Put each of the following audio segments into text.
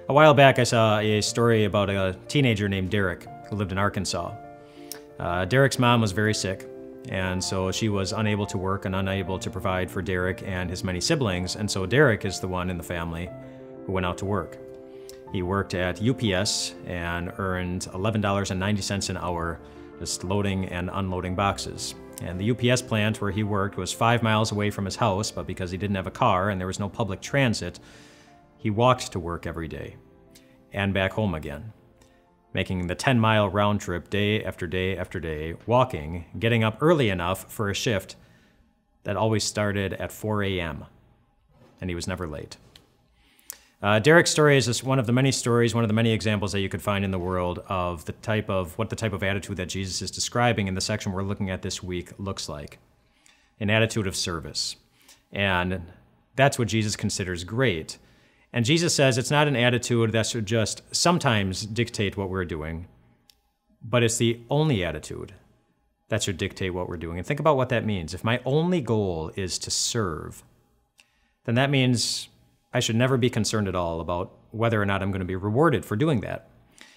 A while back, I saw a story about a teenager named Derek who lived in Arkansas. Derek's mom was very sick, and so she was unable to work and unable to provide for Derek and his many siblings, and so Derek is the one in the family who went out to work. He worked at UPS and earned $11.90 an hour just loading and unloading boxes. And the UPS plant where he worked was 5 miles away from his house, but because he didn't have a car and there was no public transit, he walked to work every day and back home again, making the 10-mile round trip day after day after day, walking, getting up early enough for a shift that always started at 4 a.m., and he was never late. Derek's story is just one of the many stories, one of the many examples that you could find in the world of the type of attitude that Jesus is describing in the section we're looking at this week looks like. An attitude of service. And that's what Jesus considers great. And Jesus says it's not an attitude that should just sometimes dictate what we're doing, but it's the only attitude that should dictate what we're doing. And think about what that means. If my only goal is to serve, then that means I should never be concerned at all about whether or not I'm going to be rewarded for doing that.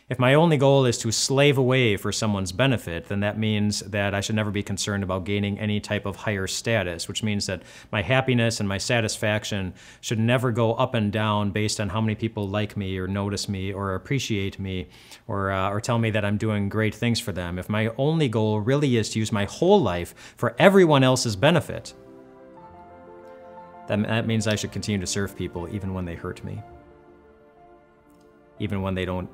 If my only goal is to slave away for someone's benefit, then that means that I should never be concerned about gaining any type of higher status, which means that my happiness and my satisfaction should never go up and down based on how many people like me or notice me or appreciate me or tell me that I'm doing great things for them. If my only goal really is to use my whole life for everyone else's benefit, then that means I should continue to serve people even when they hurt me, even when they don't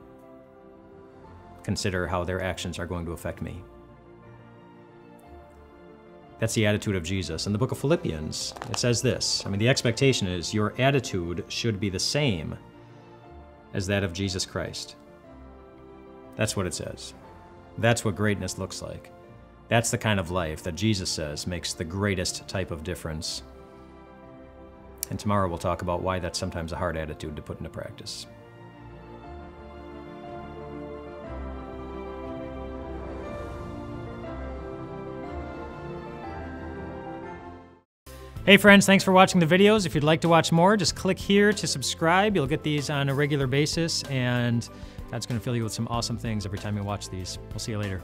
consider how their actions are going to affect me. That's the attitude of Jesus. In the book of Philippians, it says this. The expectation is your attitude should be the same as that of Jesus Christ. That's what it says. That's what greatness looks like. That's the kind of life that Jesus says makes the greatest type of difference. And tomorrow we'll talk about why that's sometimes a hard attitude to put into practice. Hey friends, thanks for watching the videos. If you'd like to watch more, just click here to subscribe. You'll get these on a regular basis, and God's going to fill you with some awesome things every time you watch these. We'll see you later.